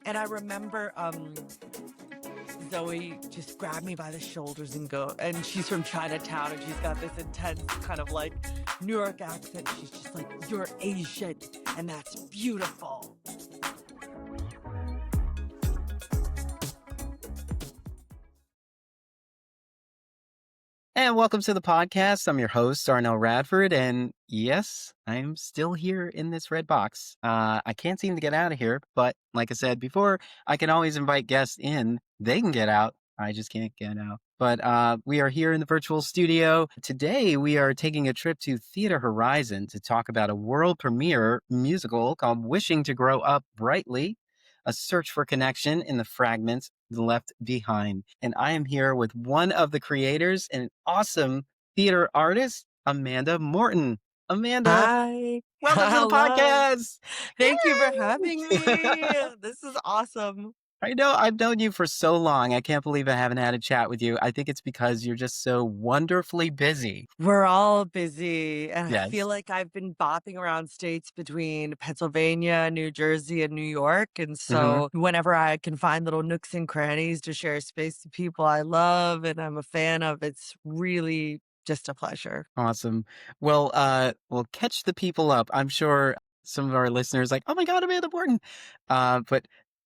And I remember Zoe just grabbed me by the shoulders and she's from Chinatown and she's got this intense kind of like New York accent. She's just like, "You're Asian and that's beautiful." And welcome to the podcast. I'm your host, Arnell Radford. And yes, I'm still here in this red box. I can't seem to get out of here. But like I said before, I can always invite guests in. They can get out. I just can't get out. But we are here in the virtual studio. Today, we are taking a trip to Theater Horizon to talk about a world premiere musical called Wishing to Grow Up Brightly, a search for connection in the fragments left behind. And I am here with one of the creators, an awesome theater artist, Amanda Morton. Amanda, Hi. welcome to the Hello. podcast. Thank you for having me. Yay! This is awesome. I know I've known you for so long. I can't believe I haven't had a chat with you. I think it's because you're just so wonderfully busy. We're all busy, and I feel Yes. like I've been bopping around states between Pennsylvania, New Jersey, and New York. And Hmm. so, whenever I can find little nooks and crannies to share space with people I love and I'm a fan of, it's really just a pleasure. Awesome. Well, we'll catch the people up. I'm sure some of our listeners like, oh my God, Amanda Morton.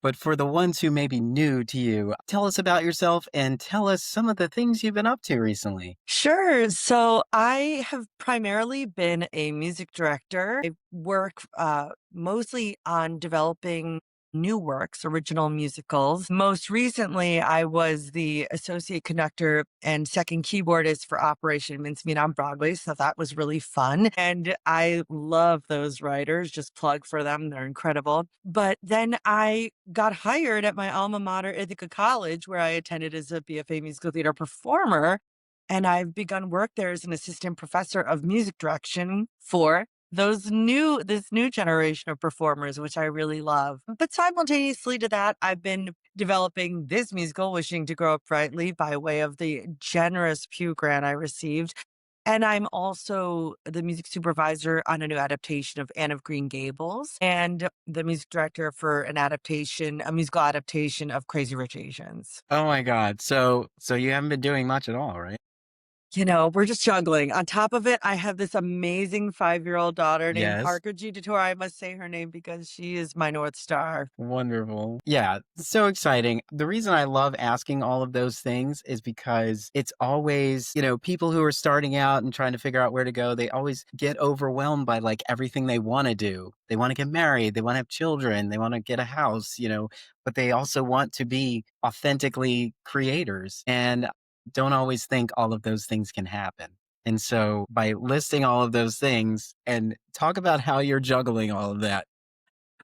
But for the ones who may be new to you, tell us about yourself and tell us some of the things you've been up to recently. Sure. So I have primarily been a music director. I work mostly on developing new works, original musicals. Most recently, I was the associate conductor and second keyboardist for Operation Mincemeat on Broadway. So that was really fun. And I love those writers, just plug for them. They're incredible. But then I got hired at my alma mater, Ithaca College, where I attended as a BFA musical theater performer, and I've begun work there as an assistant professor of music direction for this new generation of performers, which I really love. But simultaneously to that, I've been developing this musical, Wishing to Grow Up Brightly, by way of the generous Pew Grant I received. And I'm also the music supervisor on a new adaptation of Anne of Green Gables and the music director for a musical adaptation of Crazy Rich Asians. Oh my God. So you haven't been doing much at all, right? We're just juggling. On top of it, I have this amazing 5-year-old daughter named Yes. Parker G. Detour. I must say her name because she is my North Star. Wonderful. Yeah, so exciting. The reason I love asking all of those things is because it's always, people who are starting out and trying to figure out where to go, they always get overwhelmed by like everything they want to do. They want to get married, they want to have children, they want to get a house, but they also want to be authentically creators and don't always think all of those things can happen. And so by listing all of those things and talk about how you're juggling all of that.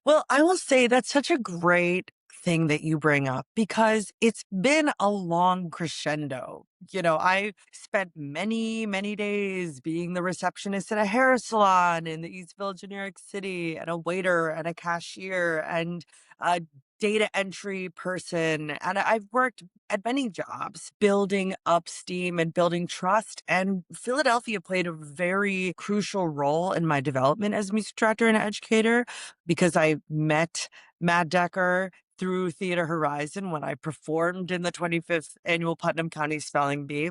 Well, I will say that's such a great thing that you bring up because it's been a long crescendo. I spent many, many days being the receptionist at a hair salon in the East Village of New York City, and a waiter and a cashier and a data entry person. And I've worked at many jobs building up steam and building trust. And Philadelphia played a very crucial role in my development as a music director and educator because I met Matt Decker through Theater Horizon when I performed in the 25th annual Putnam County Spelling Bee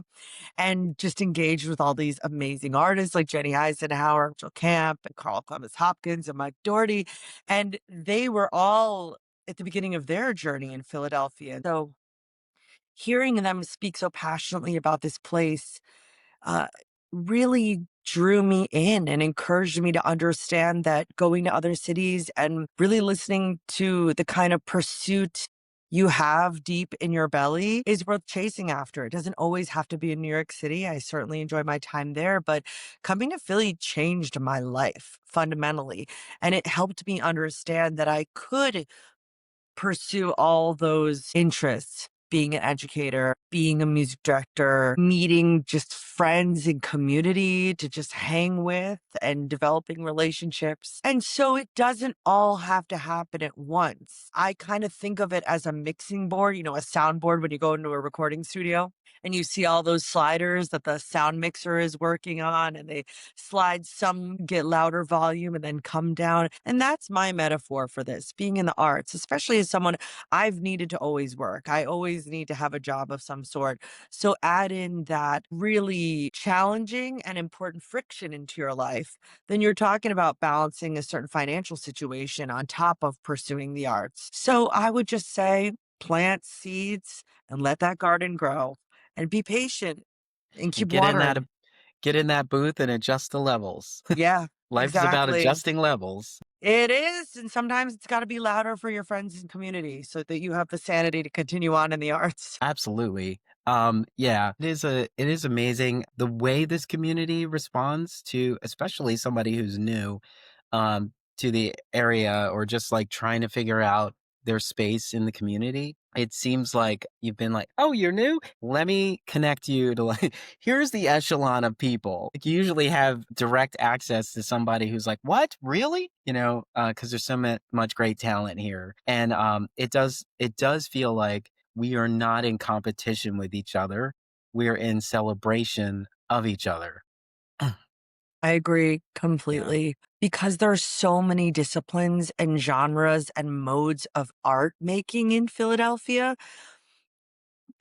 and just engaged with all these amazing artists like Jenny Eisenhower, Jill Camp, and Carl Clemens Hopkins and Mike Doherty. And they were all at the beginning of their journey in Philadelphia. So hearing them speak so passionately about this place uh, really drew me in and encouraged me to understand that going to other cities and really listening to the kind of pursuit you have deep in your belly is worth chasing after. It doesn't always have to be in New York City. I certainly enjoy my time there, but coming to Philly changed my life fundamentally. And it helped me understand that I could pursue all those interests being an educator, being a music director, meeting just friends and community to just hang with and developing relationships. And so it doesn't all have to happen at once. I kind of think of it as a mixing board, a soundboard when you go into a recording studio and you see all those sliders that the sound mixer is working on, and they slide, some get louder volume and then come down. And that's my metaphor for this being in the arts, especially as someone, I've needed to always work. I always need to have a job of some sort. So add in that really challenging and important friction into your life, then you're talking about balancing a certain financial situation on top of pursuing the arts. So I would just say plant seeds and let that garden grow and be patient and And keep watering. get in that booth and adjust the levels. Yeah, Life is about exactly. adjusting levels. It is, and sometimes it's gotta be louder for your friends and community so that you have the sanity to continue on in the arts. Absolutely. Yeah, it is amazing the way this community responds to especially somebody who's new to the area or just like trying to figure out their space in the community. It seems like you've been like, oh, you're new? Let me connect you to like, here's the echelon of people. Like, you usually have direct access to somebody who's like, what? Really? Because there's so much great talent here. And it does feel like we are not in competition with each other. We're in celebration of each other. I agree Yeah. completely because there are so many disciplines and genres and modes of art making in Philadelphia.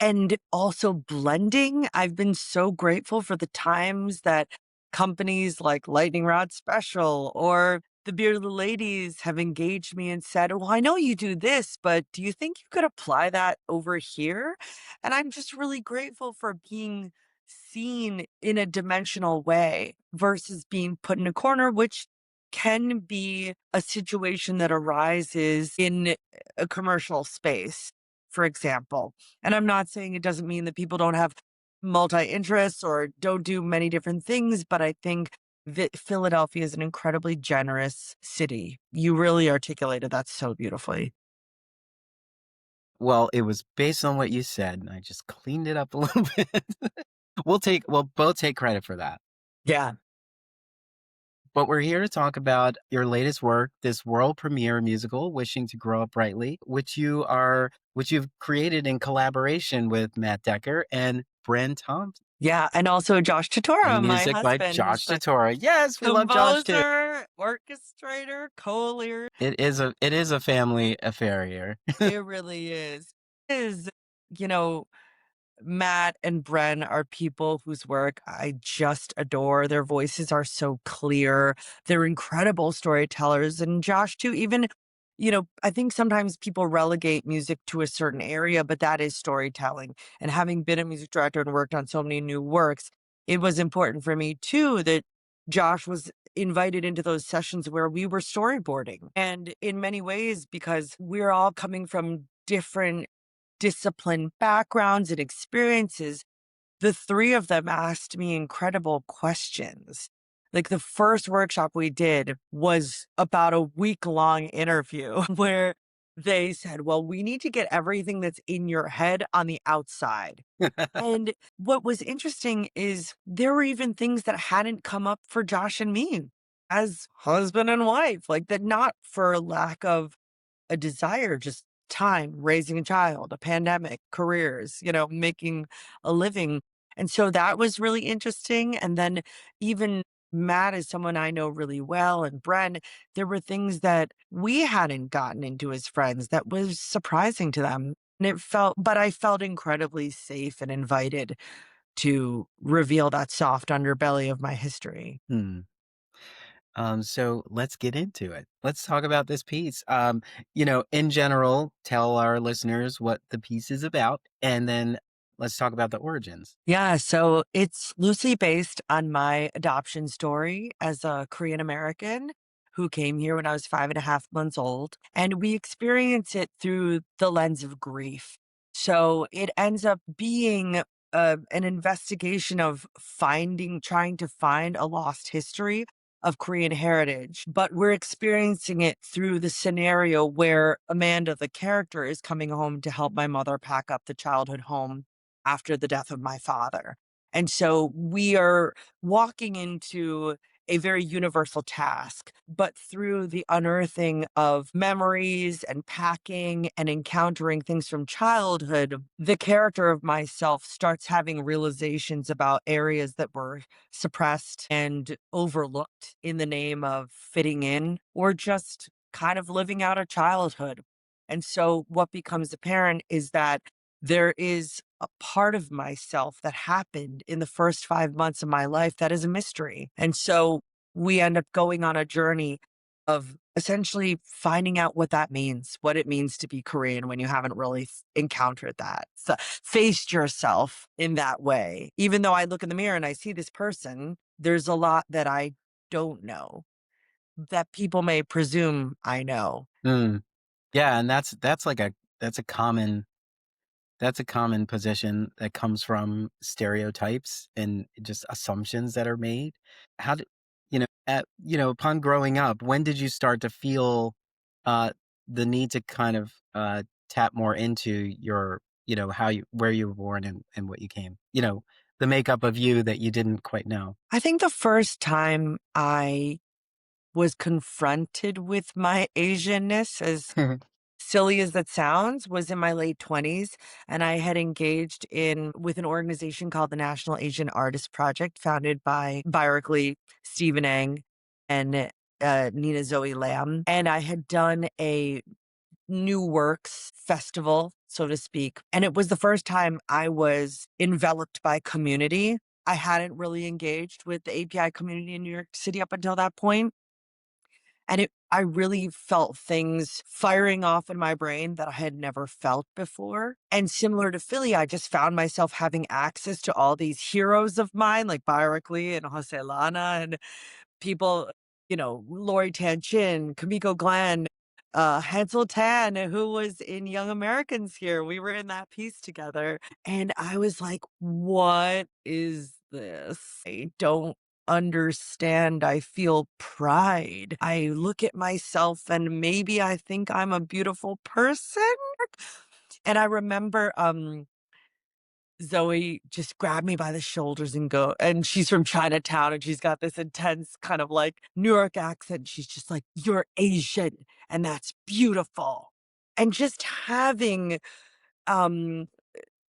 And also blending. I've been so grateful for the times that companies like Lightning Rod Special or the Bearded Ladies have engaged me and said, well, I know you do this, but do you think you could apply that over here? And I'm just really grateful for being seen in a dimensional way versus being put in a corner, which can be a situation that arises in a commercial space, for example. And I'm not saying it doesn't mean that people don't have multi interests or don't do many different things, but I think that Philadelphia is an incredibly generous city. You really articulated that so beautifully. Well, it was based on what you said, and I just cleaned it up a little bit. We'll both take credit for that. Yeah. But we're here to talk about your latest work, this world premiere musical, Wishing to Grow Up Brightly, which you've created in collaboration with Matt Decker and Bren Thompson. Yeah. And also Josh Tatora, my Music by husband, who's Josh the Tatora. Yes, we love Josh too. composer, orchestrator, co-leader. It is a family affair here. It really is. Is, you know, Matt and Bren are people whose work I just adore. Their voices are so clear. They're incredible storytellers. And Josh, too, even, I think sometimes people relegate music to a certain area, but that is storytelling. And having been a music director and worked on so many new works, it was important for me, too, that Josh was invited into those sessions where we were storyboarding. And in many ways, because we're all coming from different disciplined backgrounds and experiences, the three of them asked me incredible questions. Like the first workshop we did was about a week-long interview where they said, well, we need to get everything that's in your head on the outside. And what was interesting is there were even things that hadn't come up for Josh and me as husband and wife, like that, not for lack of a desire, just time, raising a child, a pandemic, careers, making a living. And so that was really interesting. And then even Matt is someone I know really well, and Bren, there were things that we hadn't gotten into as friends that was surprising to them. And but I felt incredibly safe and invited to reveal that soft underbelly of my history. Hmm. So let's get into it. Let's talk about this piece. In general, tell our listeners what the piece is about, and then let's talk about the origins. Yeah, so it's loosely based on my adoption story as a Korean American who came here when I was 5.5 months old. And we experience it through the lens of grief. So it ends up being an investigation of trying to find a lost history of Korean heritage, but we're experiencing it through the scenario where Amanda, the character, is coming home to help my mother pack up the childhood home after the death of my father. And so we are walking into a very universal task, but through the unearthing of memories and packing and encountering things from childhood, the character of myself starts having realizations about areas that were suppressed and overlooked in the name of fitting in or just kind of living out a childhood. And so what becomes apparent is that there is a part of myself that happened in the first 5 months of my life that is a mystery. And so we end up going on a journey of essentially finding out what that means, what it means to be Korean when you haven't really encountered that. So faced yourself in that way. Even though I look in the mirror and I see this person, there's a lot that I don't know that people may presume I know. Mm. Yeah, and that's like that's a common that's a common position that comes from stereotypes and just assumptions that are made. How did upon growing up, when did you start to feel uh, the need to kind of tap more into your, how you where you were born and what you came, the makeup of you that you didn't quite know? I think the first time I was confronted with my Asianness, as silly as that sounds, was in my late 20s, and I had engaged in with an organization called the National Asian Artist Project, founded by Berkeley, Stephen Ang, and Nina Zoe Lamb. And I had done a new works festival, so to speak. And it was the first time I was enveloped by community. I hadn't really engaged with the API community in New York City up until that point. And I really felt things firing off in my brain that I had never felt before. And similar to Philly, I just found myself having access to all these heroes of mine, like Berkeley and Jose Lana and people, Lori Tanchin, Kamiko Glenn, Hansel Tan, who was in Young Americans here. We were in that piece together. And I was like, what is this? I don't understand. I feel pride. I look at myself and maybe I think I'm a beautiful person. And I remember Zoe just grabbed me by the shoulders and she's from Chinatown and she's got this intense kind of like New York accent. She's just like, "You're Asian and that's beautiful." And just having um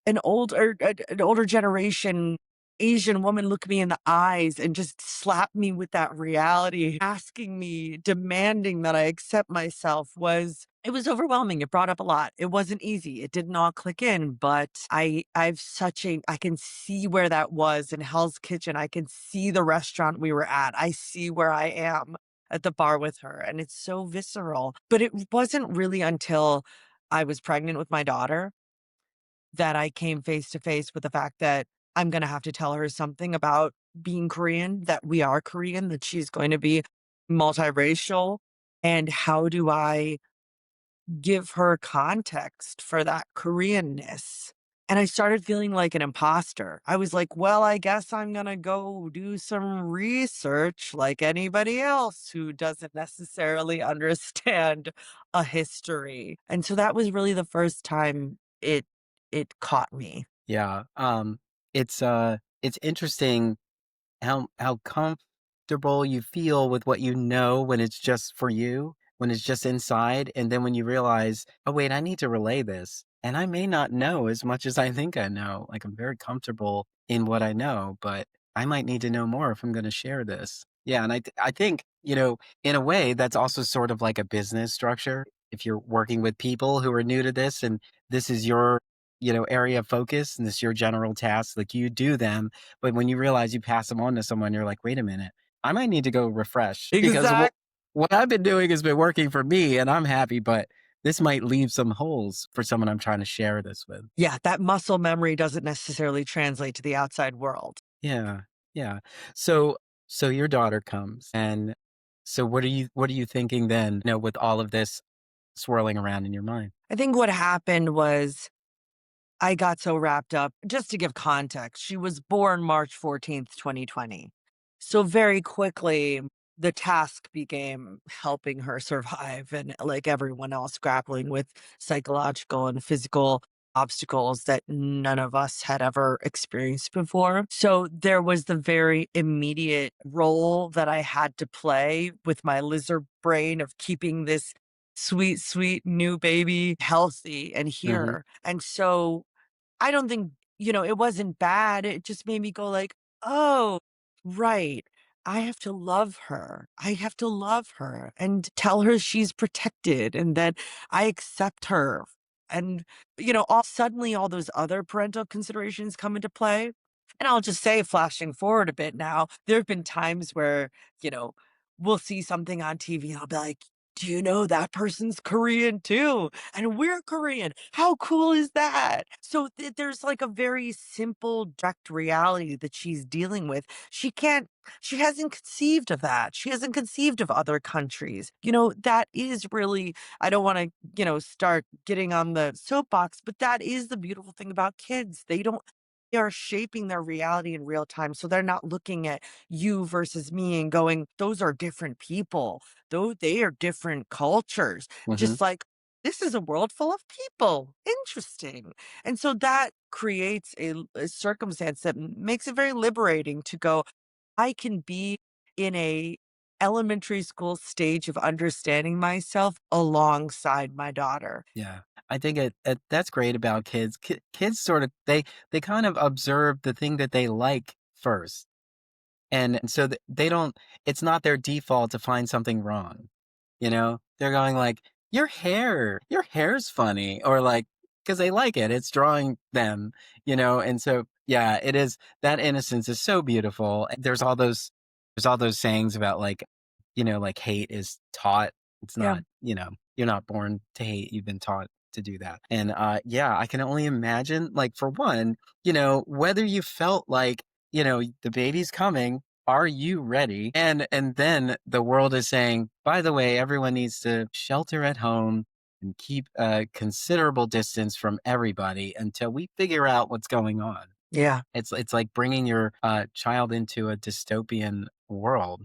an older generation Asian woman look me in the eyes and just slap me with that reality, asking me, demanding that I accept myself it was overwhelming. It brought up a lot. It wasn't easy. It didn't all click in, but I can see where that was in Hell's Kitchen. I can see the restaurant we were at. I see where I am at the bar with her, and it's so visceral. But it wasn't really until I was pregnant with my daughter that I came face to face with the fact that I'm gonna have to tell her something about being Korean, that we are Korean, that she's going to be multiracial, and how do I give her context for that Koreanness? And I started feeling like an imposter. I was like, well, I guess I'm gonna go do some research like anybody else who doesn't necessarily understand a history. And so that was really the first time it caught me. Yeah, it's interesting how comfortable you feel with what you know when it's just for you, when it's just inside, and then when you realize, "Oh, wait, I need to relay this, and I may not know as much as I think I know." Like, I'm very comfortable in what I know, but I might need to know more if I'm gonna share this. Yeah, and I think, in a way, that's also sort of like a business structure. If you're working with people who are new to this and this is your, area of focus and this is your general task, like, you do them, but when you realize you pass them on to someone, you're like, "Wait a minute, I might need to go refresh because Exact what I've been doing has been working for me and I'm happy, but this might leave some holes for someone I'm trying to share this with." Yeah, that muscle memory doesn't necessarily translate to the outside world. Yeah, yeah. So so your daughter comes, and so what are you thinking then, with all of this swirling around in your mind? I think what happened was I got so wrapped up just to give context, she was born March 14th, 2020. So very quickly the task became helping her survive and like everyone else grappling with psychological and physical obstacles that none of us had ever experienced before. So there was the very immediate role that I had to play with my lizard brain of keeping this sweet, sweet new baby healthy and Mhm. here. And so I don't think, it wasn't bad. It just made me go like, "Oh, right. I have to love her. I have to love her and tell her she's protected and that I accept her." And, all suddenly all those other parental considerations come into play. And I'll just say, flashing forward a bit now, there have been times where, you know, we'll see something on TV and I'll be like, "Do you know that person's Korean too? And we're Korean. How cool is that?" So there's like a very simple, direct reality that she's dealing with. She hasn't conceived of that. She hasn't conceived of other countries. That is really, I don't want to, start getting on the soapbox, but that is the beautiful thing about kids. They are shaping their reality in real time. So they're not looking at you versus me and going, those are different people, though they are different cultures. Mhm. Just like this is a world full of people. Interesting. And so that creates a circumstance that makes it very liberating to go, I can be in a elementary school stage of understanding myself alongside my daughter. Yeah. I think that's great about kids. Kids sort of they kind of observe the thing that they like first. And so they don't it's not their default to find something wrong, you know? They're going like, your hair's funny," or like, because they like it, it's drawing them, And so, yeah, it is that innocence is so beautiful. And there's all those sayings about like, like hate is taught. It's Yeah. not, you're not born to hate, you've been taught to do that. And yeah, I can only imagine, like, for one, whether you felt like the baby's coming. Are you ready? And then the world is saying, by the way, everyone needs to shelter at home and keep a considerable distance from everybody until we figure out what's going on. Yeah. It's like bringing your child into a dystopian world,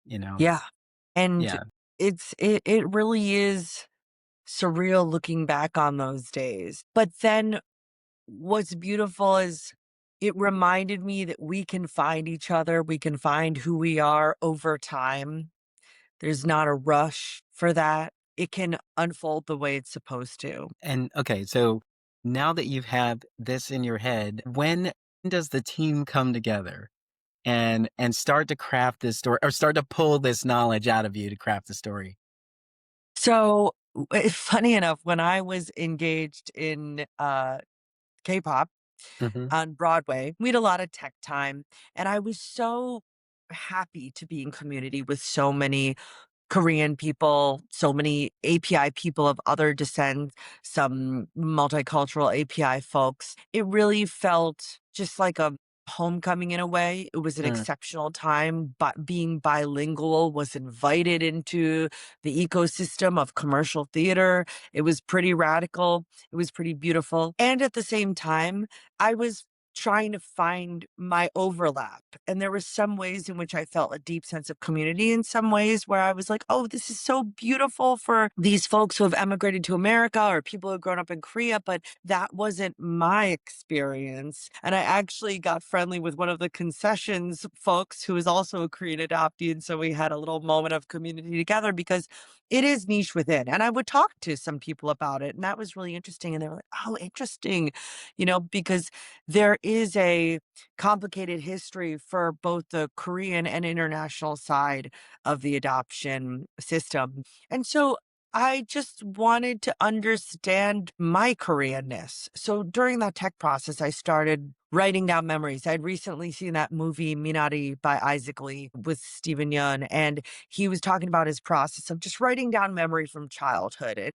you know? Yeah. And Yeah. it really is surreal looking back on those days. But then what's beautiful is it reminded me that we can find each other, we can find who we are over time. There's not a rush for that. It can unfold the way it's supposed to. And okay, so now that you've had this in your head, when does the team come together and start to craft this story or start to pull this knowledge out of you to craft the story? So, funny enough, when I was engaged in K-pop Mhm. on Broadway, we had a lot of tech time, and I was so happy to be in community with so many Korean people, so many API people of other descent, some multicultural API folks. It really felt just like a homecoming in a way. It was an Mm, exceptional time, but being bilingual was invited into the ecosystem of commercial theater. It was pretty radical. It was pretty beautiful. And at the same time, I was trying to find my overlap. And there were some ways in which I felt a deep sense of community, in some ways where I was like, oh, this is so beautiful for these folks who have emigrated to America or people who have grown up in Korea, but that wasn't my experience. And I actually got friendly with one of the concessions folks who is also a Korean adoptee. And so we had a little moment of community together because it is niche within. And I would talk to some people about it. And that was really interesting. And they were like, oh, interesting, because there is a complicated history for both the Korean and international side of the adoption system. And so I just wanted to understand my Koreanness. So during that tech process, I started writing down memories. I'd recently seen that movie Minari by Isaac Lee with Stephen Yun, and he was talking about his process of just writing down memory from childhood.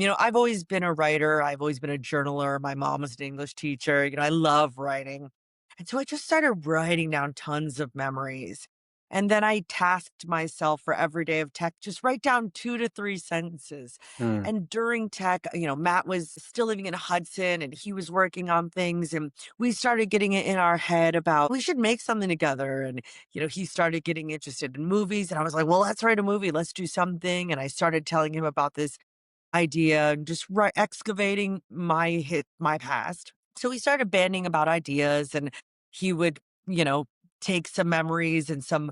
I've always been a writer. I've always been a journaler. My mom was an English teacher. I love writing. And so I just started writing down tons of memories. And then I tasked myself for every day of tech, just write down 2 to 3 sentences. Mm. And during tech, Matt was still living in Hudson and he was working on things. And we started getting it in our head about we should make something together. And, he started getting interested in movies. And I was like, well, let's write a movie. Let's do something. And I started telling him about this idea and just excavating my past. So we started banding about ideas and he would, you know, take some memories and some,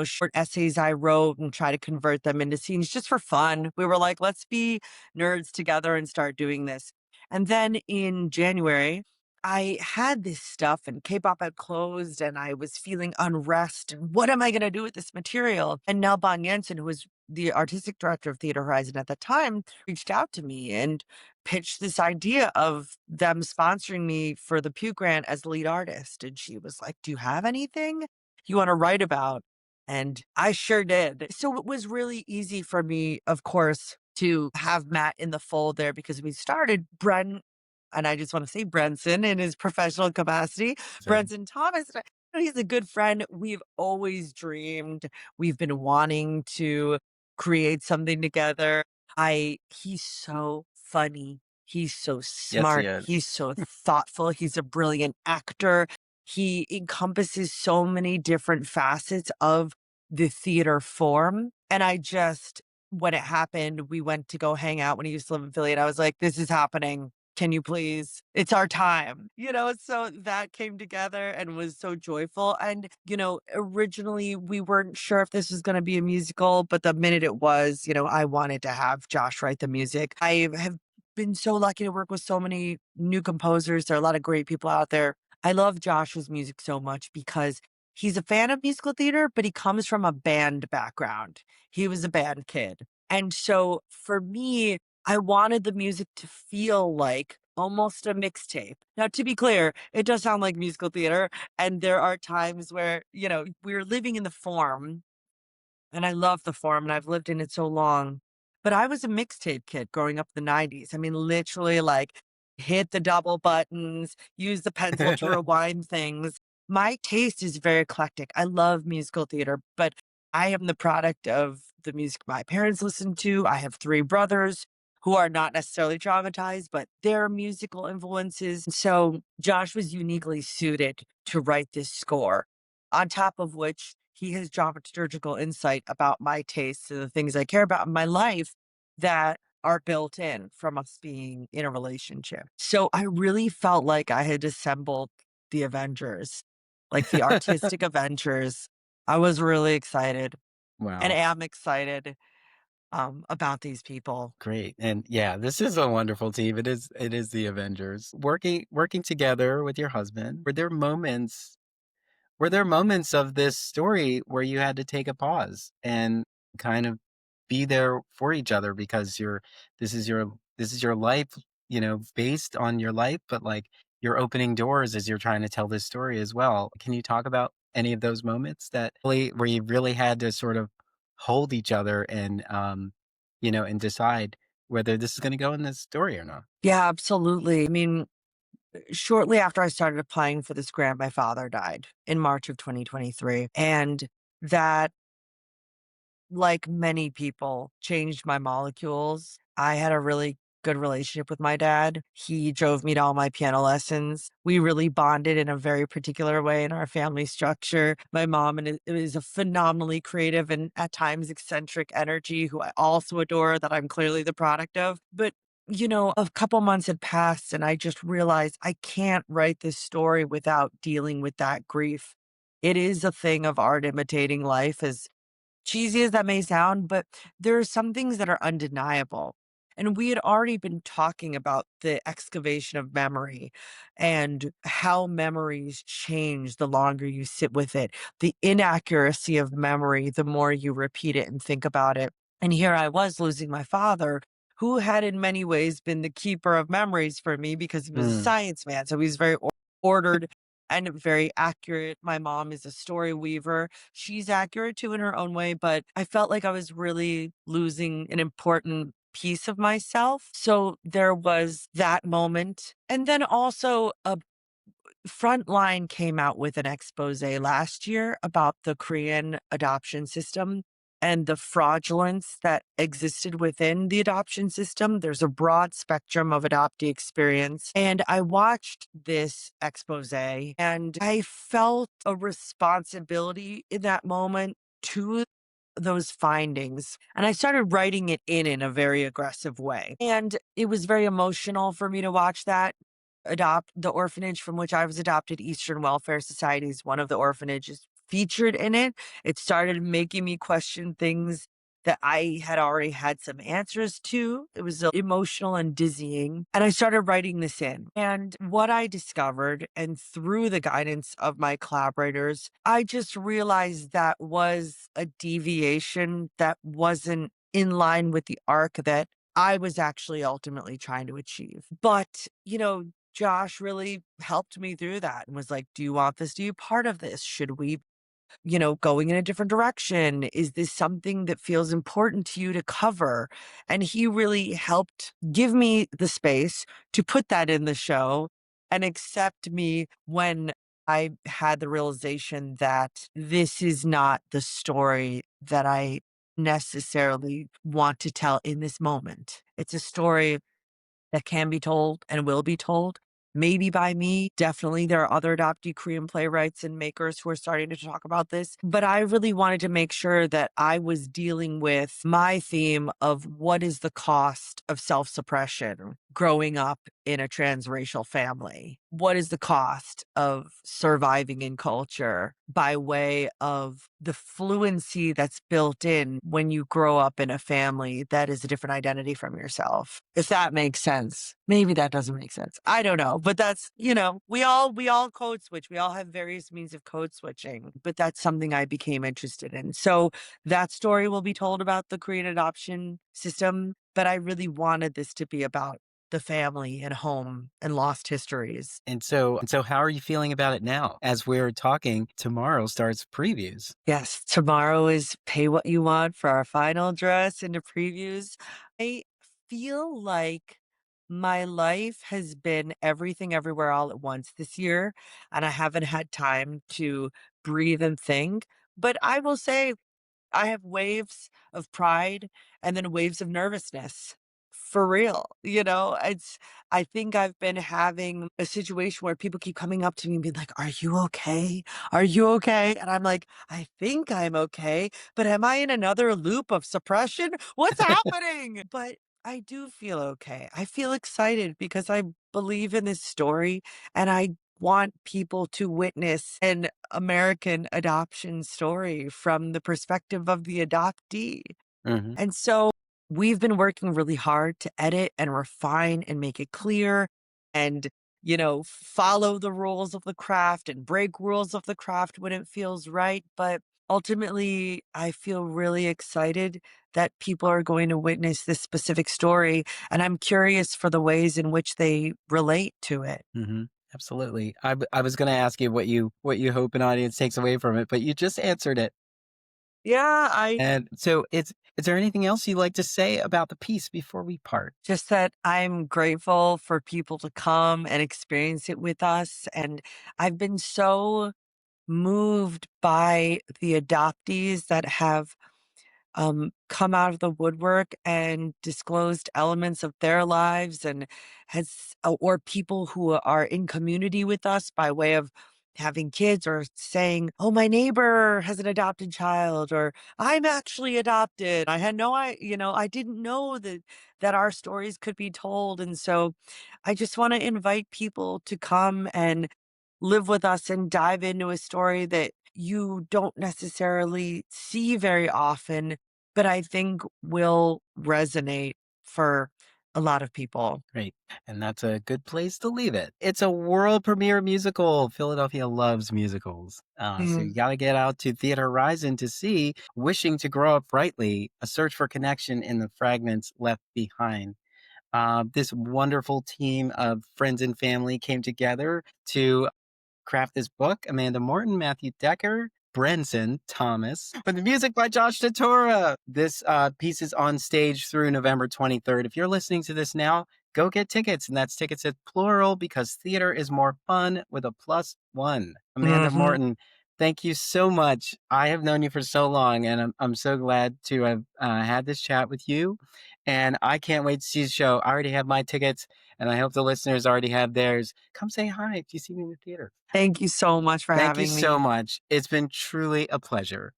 short essays I wrote and try to convert them into scenes just for fun. We were like, let's be nerds together and start doing this. And then in January, I had this stuff and K-pop had closed and I was feeling unrest. And what am I going to do with this material? And Nell Bon Jensen, who was the artistic director of Theater Horizon at the time, reached out to me and pitched this idea of them sponsoring me for the Pew Grant as lead artist. And she was like, do you have anything you want to write about? And I sure did. So it was really easy for me, of course, to have Matt in the fold there because we started Brent, and I just want to say Brenson in his professional capacity, So, Brenson Thomas. He's a good friend. We've always dreamed, we've been wanting to create something together. He's so funny. He's so yes, he smart. He's is. so thoughtful. He's a brilliant actor. He encompasses so many different facets of the theater form. And when it happened, we went to go hang out when he used to live in Philly. And I was like, this is happening. Can you please? It's our time. So that came together and was so joyful. And, originally we weren't sure if this was going to be a musical, but the minute it was, I wanted to have Josh write the music. I have been so lucky to work with so many new composers. There are a lot of great people out there. I love Josh's music so much because he's a fan of musical theater, but he comes from a band background. He was a band kid. And so for me, I wanted the music to feel like almost a mixtape. Now, to be clear, it does sound like musical theater. And there are times where, we're living in the form and I love the form and I've lived in it so long. But I was a mixtape kid growing up in the 90s. I mean, literally like hit the double buttons, use the pencil to rewind things. My taste is very eclectic. I love musical theater, but I am the product of the music my parents listened to. I have three brothers who are not necessarily traumatized, but their musical influences. So Josh was uniquely suited to write this score, on top of which he has dramaturgical insight about my tastes and the things I care about in my life that are built in from us being in a relationship. So I really felt like I had assembled the Avengers, like the artistic Avengers. I was really excited and Wow. am excited about these people. Great. And yeah, this is a wonderful team. It is the Avengers. Working together with your husband. Were there moments of this story where you had to take a pause and kind of be there for each other because this is your life, based on your life, but like you're opening doors as you're trying to tell this story as well. Can you talk about any of those moments that really where you really had to sort of hold each other and decide whether this is going to go in this story or not? Yeah, absolutely. I mean, shortly after I started applying for this grant, my father died in March of 2023. And that, like many people, changed my molecules. I had a really good relationship with my dad. He drove me to all my piano lessons. We really bonded in a very particular way in our family structure. My mom is a phenomenally creative and at times eccentric energy who I also adore, that I'm clearly the product of. But a couple months had passed and I just realized I can't write this story without dealing with that grief. It is a thing of art imitating life, as cheesy as that may sound, but there are some things that are undeniable. And we had already been talking about the excavation of memory and how memories change the longer you sit with it, the inaccuracy of memory, the more you repeat it and think about it. And here I was losing my father, who had in many ways been the keeper of memories for me because he was a Mm, science man. So he was very ordered and very accurate. My mom is a story weaver. She's accurate too in her own way, but I felt like I was really losing an important piece of myself. So there was that moment. And then also Frontline came out with an expose last year about the Korean adoption system and the fraudulence that existed within the adoption system. There's a broad spectrum of adoptee experience. And I watched this expose and I felt a responsibility in that moment to those findings. And I started writing it in a very aggressive way. And it was very emotional for me to watch that. Adopt the orphanage from which I was adopted, Eastern Welfare Society, is one of the orphanages featured in it. It started making me question things that I had already had some answers to. It was emotional and dizzying. And I started writing this in. And what I discovered, and through the guidance of my collaborators, I just realized that was a deviation that wasn't in line with the arc that I was actually ultimately trying to achieve. But, Josh really helped me through that and was like, "Do you want this to be part of this? Should we, going in a different direction? Is this something that feels important to you to cover?" And he really helped give me the space to put that in the show and accept me when I had the realization that this is not the story that I necessarily want to tell in this moment. It's a story that can be told and will be told. Maybe by me. Definitely, there are other adoptee Korean playwrights and makers who are starting to talk about this. But I really wanted to make sure that I was dealing with my theme of what is the cost of self suppression growing up in a transracial family? What is the cost of surviving in culture by way of the fluency that's built in when you grow up in a family that is a different identity from yourself? If that makes sense. Maybe that doesn't make sense. I don't know, but that's, we all code switch. We all have various means of code switching, but that's something I became interested in. So that story will be told about the Korean adoption system, but I really wanted this to be about the family and home and lost histories. And so how are you feeling about it now? As we're talking, tomorrow starts previews. Yes, tomorrow is pay what you want for our final dress into previews. I feel like my life has been everything everywhere all at once this year, and I haven't had time to breathe and think. But I will say I have waves of pride and then waves of nervousness. For real. I think I've been having a situation where people keep coming up to me and being like, "Are you okay? Are you okay?" And I'm like, "I think I'm okay, but am I in another loop of suppression? What's happening?" But I do feel okay. I feel excited because I believe in this story and I want people to witness an American adoption story from the perspective of the adoptee. Mhm. And so we've been working really hard to edit and refine and make it clear and, follow the rules of the craft and break rules of the craft when it feels right. But ultimately, I feel really excited that people are going to witness this specific story. And I'm curious for the ways in which they relate to it. Mhm. Absolutely. I was gonna ask you what you hope an audience takes away from it, but you just answered it. Yeah, I And so is there anything else you'd like to say about the piece before we part? just that I'm grateful for people to come and experience it with us. And I've been so moved by the adoptees that have come out of the woodwork and disclosed elements of their lives and or people who are in community with us by way of having kids or saying, "Oh, my neighbor has an adopted child," or "I'm actually adopted. I had I didn't know that our stories could be told." And so I just want to invite people to come and live with us and dive into a story that you don't necessarily see very often, but I think will resonate for a lot of people. Great. And that's a good place to leave it. It's a world premiere musical. Philadelphia loves musicals. So you Mm. got to get out to Theater Horizon to see Wishing to Grow Up Brightly, a search for connection in the fragments left behind. This wonderful team of friends and family came together to craft this book. Amanda Morton, Matthew Decker, Brenson Thomas, with the music by Josh Tatura. This piece is on stage through November 23rd. If you're listening to this now, go get tickets. And that's tickets at plural because theater is more fun with a plus one. Amanda Mhm. Morton, thank you so much. I have known you for so long, and I'm so glad to have had this chat with you. And I can't wait to see the show. I already have my tickets, and I hope the listeners already have theirs. Come say hi if you see me in the theater. Thank you so much for Thank you having so me. much. It's been truly a pleasure.